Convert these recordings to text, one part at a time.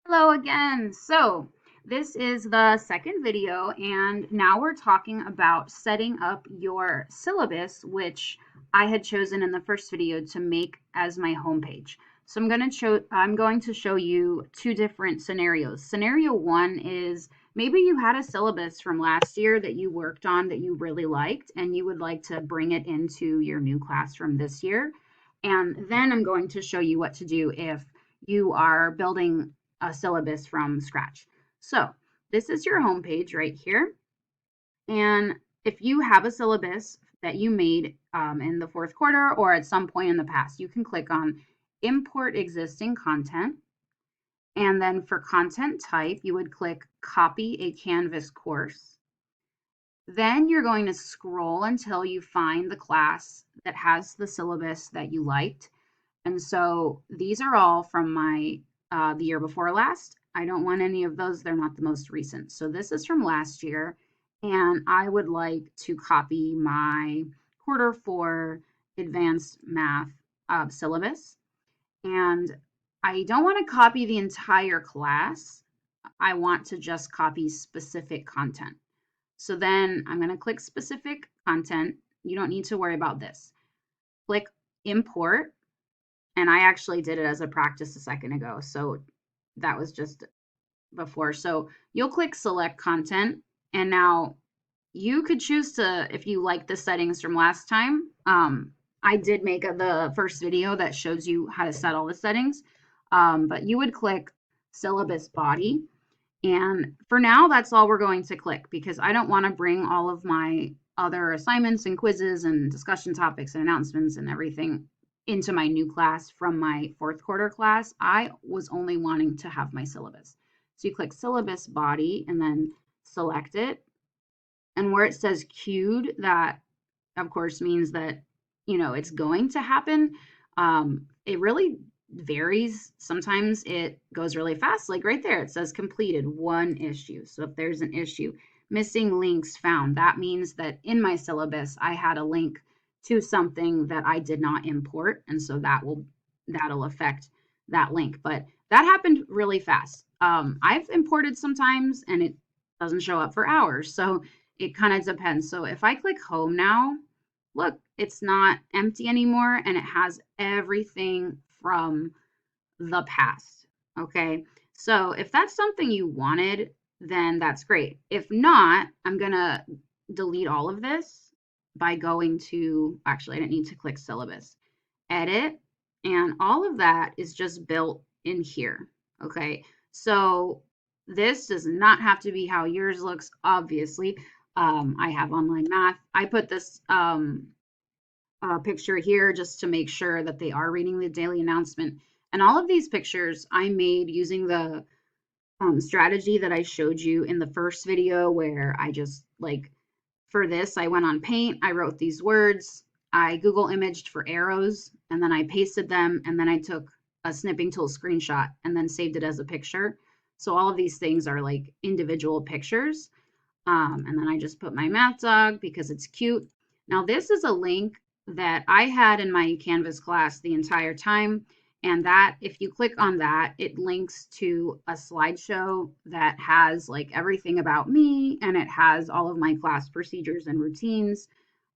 Hello again. So this is the second video, and now we're talking about setting up your syllabus, which I had chosen in the first video to make as my homepage. So I'm going to show you two different scenarios. Scenario one is maybe you had a syllabus from last year that you worked on that you really liked, and you would like to bring it into your new class from this year. And then I'm going to show you what to do if you are building a syllabus from scratch. So this is your homepage right here. And if you have a syllabus that you made in the fourth quarter or at some point in the past, you can click on import existing content. And then for content type, you would click copy a Canvas course. Then you're going to scroll until you find the class that has the syllabus that you liked. And so these are all from my the year before last. I don't want any of those. They're not the most recent. So this is from last year, and I would like to copy my quarter four advanced math syllabus. And I don't want to copy the entire class. I want to just copy specific content. So then I'm going to click specific content. You don't need to worry about this. Click import, and I actually did it as a practice a second ago. So that was just before. So you'll click select content, and now you could choose to, if you like the settings from last time. I did make the first video that shows you how to set all the settings, but you would click syllabus body. And for now, that's all we're going to click because I don't want to bring all of my other assignments and quizzes and discussion topics and announcements and everything into my new class from my fourth quarter class. I was only wanting to have my syllabus. So you click syllabus body and then select it. And where it says queued, that of course means that, it's going to happen. It really varies. Sometimes it goes really fast, like right there, it says completed one issue. So if there's an issue, missing links found, that means that in my syllabus, I had a link to something that I did not import. And so that'll affect that link. But that happened really fast. I've imported sometimes and it doesn't show up for hours. So it kind of depends. So if I click home now, look, it's not empty anymore and it has everything from the past. Okay. So if that's something you wanted, then that's great. If not, I'm going to delete all of this by going to, actually, I didn't need to click syllabus, edit, and all of that is just built in here. Okay. So this does not have to be how yours looks, obviously. I have online math. I put this picture here just to make sure that they are reading the daily announcement. And all of these pictures I made using the strategy that I showed you in the first video, where I just for this, I went on Paint, I wrote these words, I Google imaged for arrows, and then I pasted them, and then I took a snipping tool screenshot and then saved it as a picture. So all of these things are like individual pictures. And then I just put my math dog because it's cute. Now this is a link that I had in my Canvas class the entire time. And that, if you click on that, it links to a slideshow that has like everything about me, and it has all of my class procedures and routines.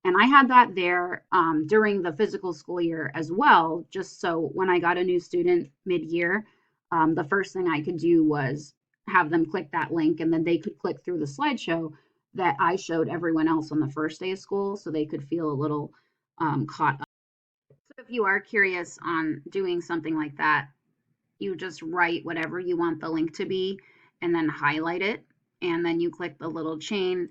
And I had that there during the physical school year as well, just so when I got a new student mid-year, the first thing I could do was have them click that link, and then they could click through the slideshow that I showed everyone else on the first day of school, so they could feel a little caught up. So if you are curious on doing something like that, you just write whatever you want the link to be and then highlight it, and then you click the little chain.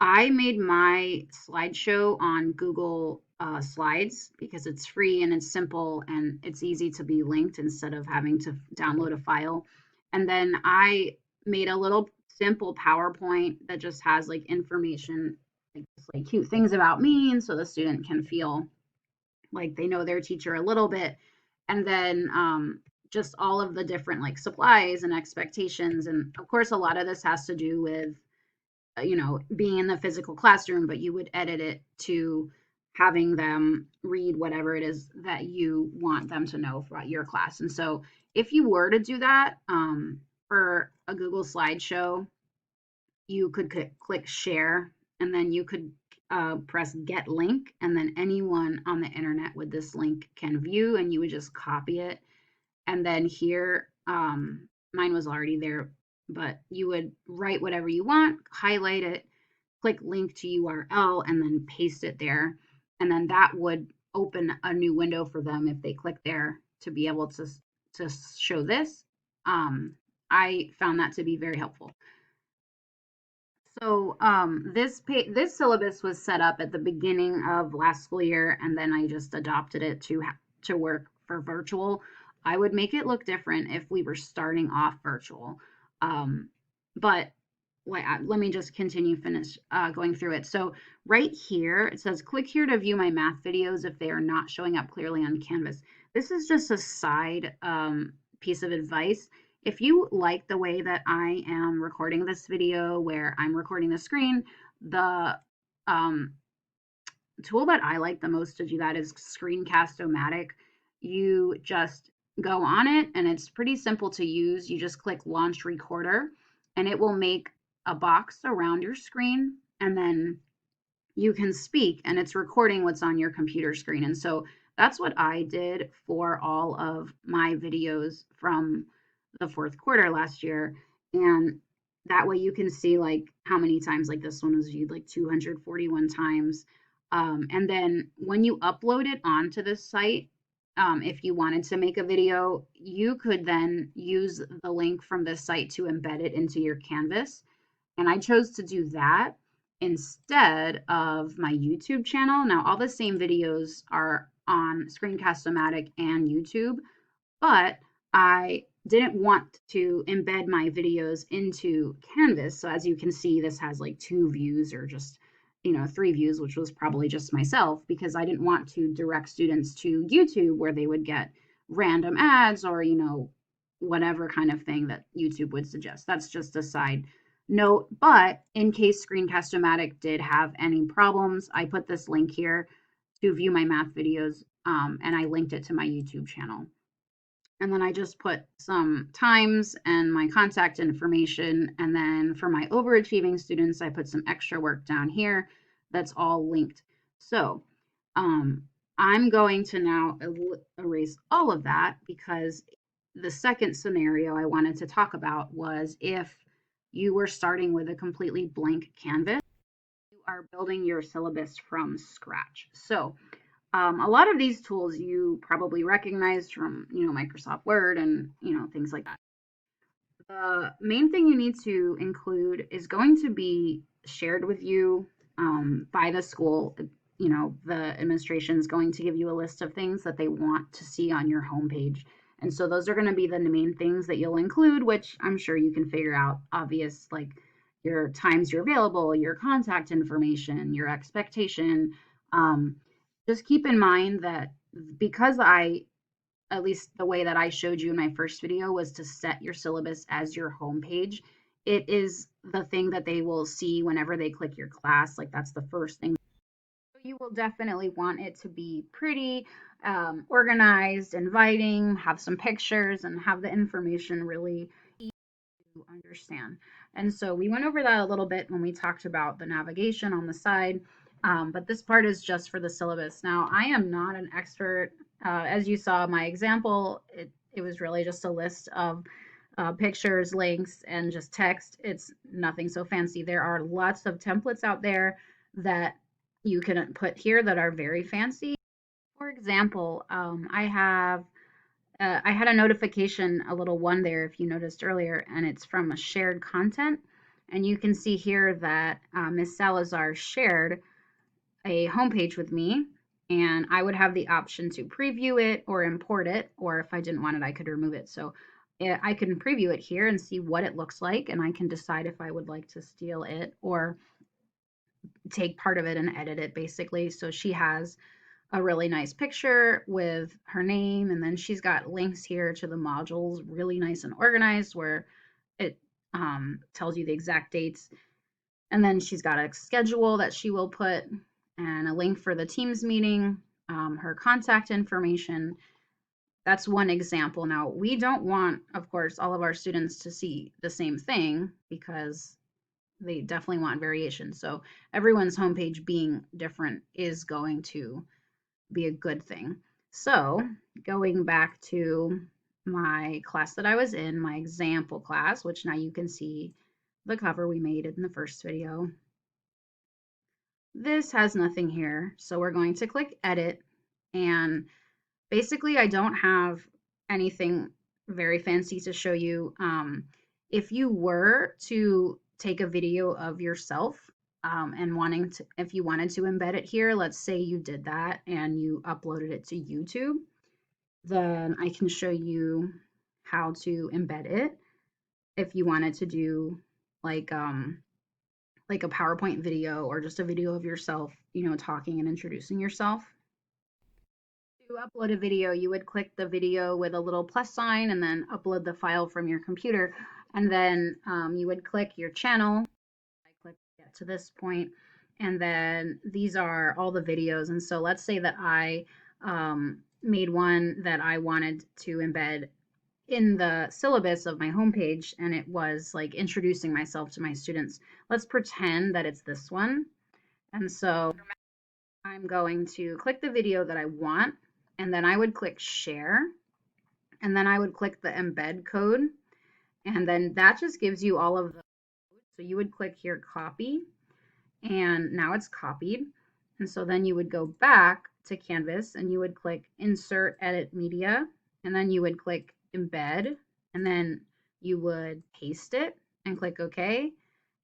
I made my slideshow on Google Slides because it's free and it's simple and it's easy to be linked instead of having to download a file. And then I made a little simple PowerPoint that just has like information, like cute things about me, and so the student can feel like they know their teacher a little bit. And then just all of the different like supplies and expectations. And of course, a lot of this has to do with being in the physical classroom, but you would edit it to having them read whatever it is that you want them to know throughout your class. And so if you were to do that for a Google slideshow, you could click share, and then you could press get link, and then anyone on the internet with this link can view, and you would just copy it. And then here, mine was already there, but you would write whatever you want, highlight it, click link to URL, and then paste it there. And then that would open a new window for them if they click there to be able to show this. I found that to be very helpful. So this syllabus was set up at the beginning of last school year, and then I just adopted it to work for virtual. I would make it look different if we were starting off virtual, but let me just finish going through it. So right here, it says, click here to view my math videos if they are not showing up clearly on Canvas. This is just a side piece of advice. If you like the way that I am recording this video, where I'm recording the screen, the tool that I like the most to do that is Screencast-O-Matic. You just go on it, and it's pretty simple to use. You just click Launch Recorder, and it will make a box around your screen, and then you can speak, and it's recording what's on your computer screen. And so that's what I did for all of my videos from the fourth quarter last year. And that way you can see like how many times, like this one was viewed like 241 times. And then when you upload it onto this site, if you wanted to make a video, you could then use the link from this site to embed it into your Canvas. And I chose to do that instead of my YouTube channel. Now, all the same videos are on Screencast-O-Matic and YouTube, but I didn't want to embed my videos into Canvas. So as you can see, this has like 2 views, or just, 3 views, which was probably just myself, because I didn't want to direct students to YouTube where they would get random ads or, whatever kind of thing that YouTube would suggest. That's just a side note. But in case Screencast-O-Matic did have any problems, I put this link here to view my math videos, and I linked it to my YouTube channel. And then I just put some times and my contact information. And then for my overachieving students, I put some extra work down here that's all linked. So I'm going to now erase all of that, because the second scenario I wanted to talk about was if you were starting with a completely blank canvas, you are building your syllabus from scratch. So a lot of these tools you probably recognized from, Microsoft Word and, things like that. The main thing you need to include is going to be shared with you by the school. The administration is going to give you a list of things that they want to see on your homepage. And so those are going to be the main things that you'll include, which I'm sure you can figure out obvious, like your times you're available, your contact information, your expectation. Just keep in mind that because at least the way that I showed you in my first video was to set your syllabus as your homepage, it is the thing that they will see whenever they click your class. Like that's the first thing. So you will definitely want it to be pretty, organized, inviting, have some pictures, and have the information really easy to understand. And so we went over that a little bit when we talked about the navigation on the side. But this part is just for the syllabus. Now, I am not an expert. As you saw my example, it was really just a list of pictures, links, and just text. It's nothing so fancy. There are lots of templates out there that you can put here that are very fancy. For example, I had a notification, a little one there, if you noticed earlier, and it's from a shared content. And you can see here that Ms. Salazar shared a homepage with me, and I would have the option to preview it or import it, or if I didn't want it, I could remove it. So I can preview it here and see what it looks like, and I can decide if I would like to steal it or take part of it and edit it, basically. So she has a really nice picture with her name, and then she's got links here to the modules, really nice and organized, where it tells you the exact dates. And then she's got a schedule that she will put, and a link for the Teams meeting, her contact information, that's one example. Now, we don't want, of course, all of our students to see the same thing because they definitely want variation. So everyone's homepage being different is going to be a good thing. So going back to my class that I was in, my example class, which now you can see the cover we made in the first video. This has nothing here, so we're going to click edit, and basically I don't have anything very fancy to show you. If you were to take a video of yourself and if you wanted to embed it here, let's say you did that and you uploaded it to YouTube, then I can show you how to embed it. If you wanted to do like a PowerPoint video or just a video of yourself, talking and introducing yourself. To upload a video, you would click the video with a little plus sign and then upload the file from your computer. And then you would click your channel. I click get to this point, and then these are all the videos. And so let's say that I made one that I wanted to embed in the syllabus of my homepage, and it was like introducing myself to my students. Let's pretend that it's this one. And so I'm going to click the video that I want, and then I would click share, and then I would click the embed code, and then that just gives you all of the codes. So you would click here copy, and now it's copied. And so then you would go back to Canvas and you would click insert edit media, and then you would click embed, and then you would paste it and click OK,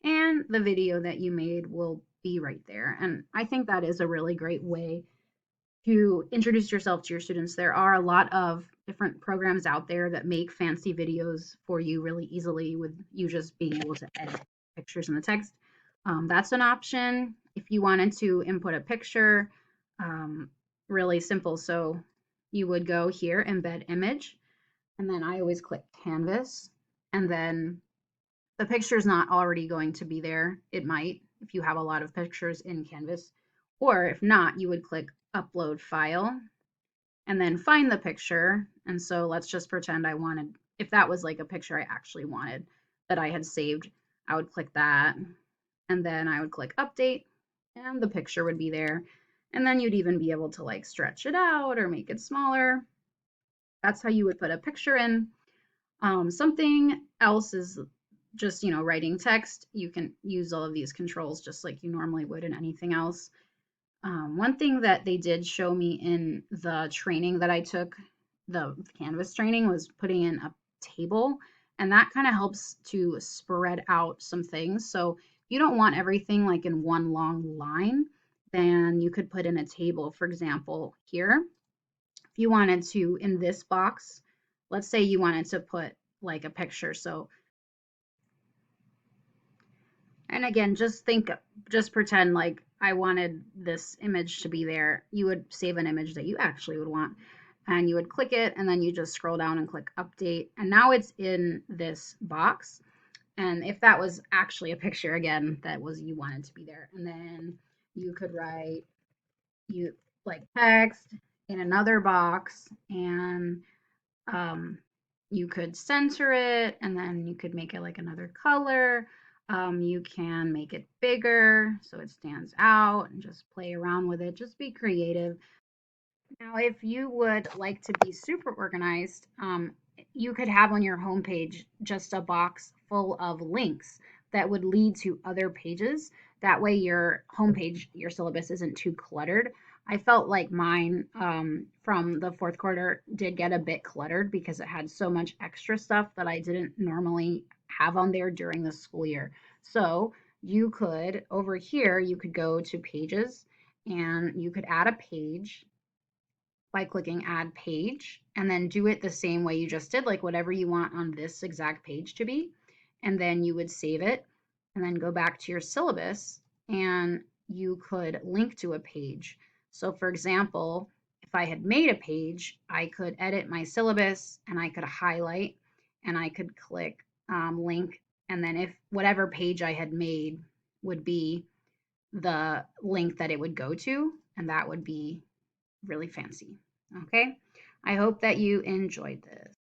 and the video that you made will be right there. And I think that is a really great way to introduce yourself to your students. There are a lot of different programs out there that make fancy videos for you really easily with you just being able to edit pictures and the text. That's an option. If you wanted to input a picture, really simple. So you would go here, embed image, and then I always click canvas, and then the picture is not already going to be there. It might if you have a lot of pictures in Canvas, or if not, you would click upload file and then find the picture. And so let's just pretend I wanted, if that was like a picture I actually wanted that I had saved, I would click that, and then I would click update, and the picture would be there. And then you'd even be able to like stretch it out or make it smaller. That's how you would put a picture in. Something else is just, writing text. You can use all of these controls just like you normally would in anything else. One thing that they did show me in the training that I took, the Canvas training, was putting in a table, and that kind of helps to spread out some things. So if you don't want everything like in one long line, then you could put in a table. For example, here, if you wanted to, in this box, let's say you wanted to put like a picture. So, and again, just pretend like I wanted this image to be there. You would save an image that you actually would want, and you would click it, and then you just scroll down and click update. And now it's in this box. And if that was actually a picture, again, that was you wanted to be there. And then you could write you like text in another box, and you could center it, and then you could make it like another color. You can make it bigger so it stands out and just play around with it. Just be creative. Now, if you would like to be super organized, you could have on your homepage just a box full of links that would lead to other pages. That way your homepage, your syllabus isn't too cluttered. I felt like mine from the fourth quarter did get a bit cluttered because it had so much extra stuff that I didn't normally have on there during the school year. So you could, over here, you could go to pages and you could add a page by clicking add page, and then do it the same way you just did, like whatever you want on this exact page to be. And then you would save it and then go back to your syllabus, and you could link to a page. So for example, if I had made a page, I could edit my syllabus and I could highlight and I could click link, and then if whatever page I had made would be the link that it would go to, and that would be really fancy. Okay, I hope that you enjoyed this.